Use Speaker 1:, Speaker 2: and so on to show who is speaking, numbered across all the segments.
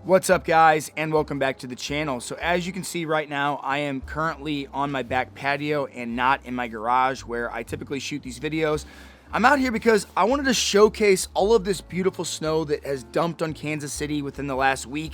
Speaker 1: What's up, guys, and welcome back to the channel. So as you can see right now, I am currently on my back patio and not in my garage where I typically shoot these videos. I'm out here because I wanted to showcase all of this beautiful snow that has dumped on Kansas City within the last week.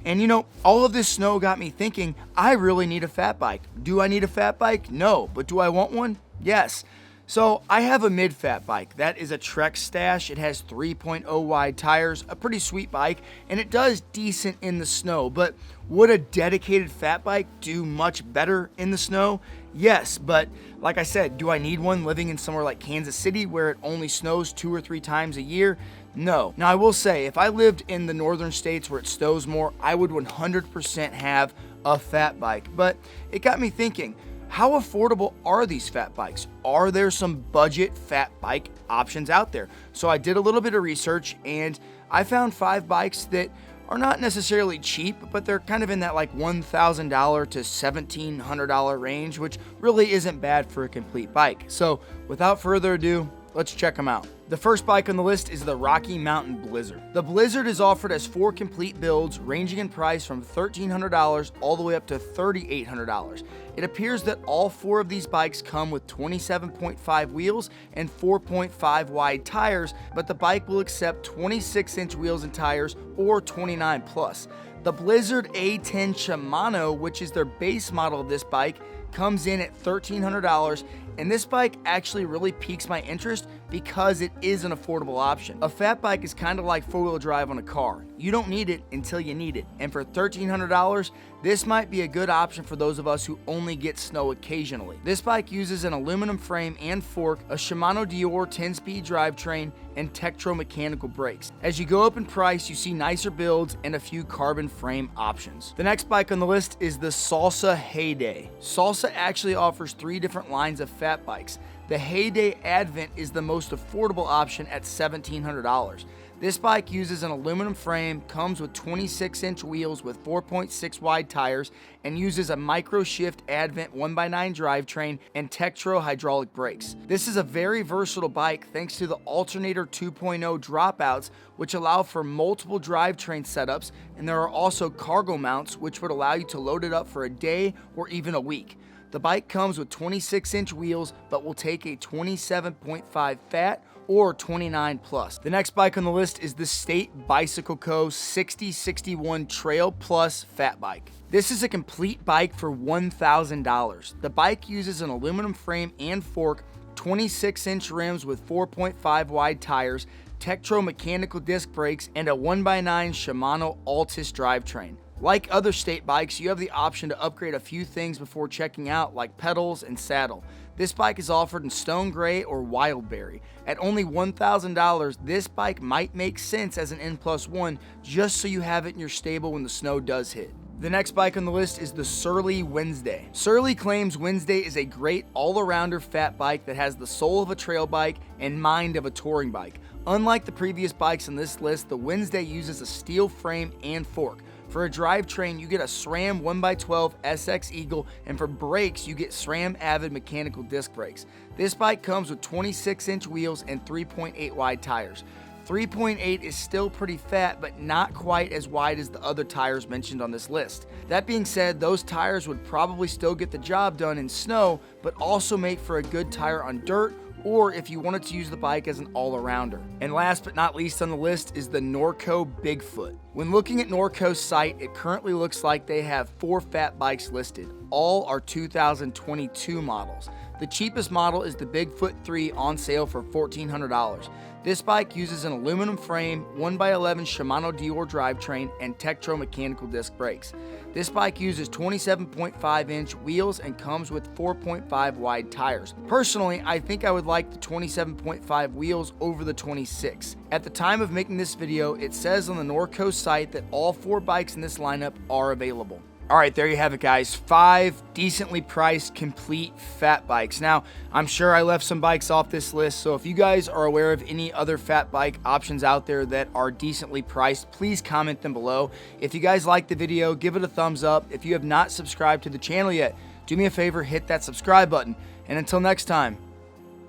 Speaker 1: And you know, all of this snow got me thinking, I really need a fat bike. Do I need a fat bike? No. But do I want one? Yes. So I have a mid-fat bike. That is a Trek Stash. It has 3.0 wide tires, a pretty sweet bike, and it does decent in the snow. But would a dedicated fat bike do much better in the snow? Yes, but like I said, do I need one living in somewhere like Kansas City where it only snows 2 or 3 times a year? No. Now I will say, if I lived in the northern states where it snows more, I would 100% have a fat bike. But it got me thinking, how affordable are these fat bikes? Are there some budget fat bike options out there? So I did a little bit of research and I found 5 bikes that are not necessarily cheap, but they're kind of in that like $1,000 to $1,700 range, which really isn't bad for a complete bike. So without further ado, let's check them out. The first bike on the list is the Rocky Mountain Blizzard. The Blizzard is offered as 4 complete builds, ranging in price from $1,300 all the way up to $3,800. It appears that all 4 of these bikes come with 27.5 wheels and 4.5 wide tires, but the bike will accept 26-inch wheels and tires or 29 plus. The Blizzard A10 Shimano, which is their base model of this bike, comes in at $1,300, and this bike actually really piques my interest because it is an affordable option. A fat bike is kind of like 4-wheel drive on a car. You don't need it until you need it, and for $1,300, this might be a good option for those of us who only get snow occasionally. This bike uses an aluminum frame and fork, a Shimano Dior 10-speed drivetrain, and Tektro mechanical brakes. As you go up in price, you see nicer builds and a few carbon frame options. The next bike on the list is the Salsa Heyday. Salsa actually offers 3 different lines of fat bikes. The Heyday Advent is the most affordable option at $1,700. This bike uses an aluminum frame, comes with 26-inch wheels with 4.6 wide tires, and uses a micro shift Advent 1x9 drivetrain and Tektro hydraulic brakes. This is a very versatile bike thanks to the Alternator 2.0 dropouts, which allow for multiple drivetrain setups, and there are also cargo mounts which would allow you to load it up for a day or even a week. The bike comes with 26-inch wheels, but will take a 27.5 fat or 29 plus. The next bike on the list is the State Bicycle Co. 6061 Trail Plus Fat Bike. This is a complete bike for $1,000. The bike uses an aluminum frame and fork, 26-inch rims with 4.5 wide tires, Tektro mechanical disc brakes, and a 1x9 Shimano Altus drivetrain. Like other State bikes, you have the option to upgrade a few things before checking out, like pedals and saddle. This bike is offered in Stone Gray or Wildberry. At only $1,000, this bike might make sense as an N+1 just so you have it in your stable when the snow does hit. The next bike on the list is the Surly Wednesday. Surly claims Wednesday is a great all-arounder fat bike that has the soul of a trail bike and mind of a touring bike. Unlike the previous bikes on this list, the Wednesday uses a steel frame and fork. For a drivetrain, you get a SRAM 1x12 SX Eagle, and for brakes, you get SRAM Avid mechanical disc brakes. This bike comes with 26-inch wheels and 3.8 wide tires. 3.8 is still pretty fat, but not quite as wide as the other tires mentioned on this list. That being said, those tires would probably still get the job done in snow, but also make for a good tire on dirt, or if you wanted to use the bike as an all-arounder. And last but not least on the list is the Norco Bigfoot. When looking at Norco's site, it currently looks like they have 4 fat bikes listed. All are 2022 models. The cheapest model is the Bigfoot 3 on sale for $1,400. This bike uses an aluminum frame, 1x11 Shimano Dior drivetrain, and Tektro mechanical disc brakes. This bike uses 27.5-inch wheels and comes with 4.5 wide tires. Personally, I think I would like the 27.5 wheels over the 26. At the time of making this video, it says on the Norco site that all 4 bikes in this lineup are available. All right, there you have it, guys. 5 decently priced, complete fat bikes. Now, I'm sure I left some bikes off this list, so if you guys are aware of any other fat bike options out there that are decently priced, please comment them below. If you guys liked the video, give it a thumbs up. If you have not subscribed to the channel yet, do me a favor, hit that subscribe button. And until next time,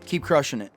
Speaker 1: keep crushing it.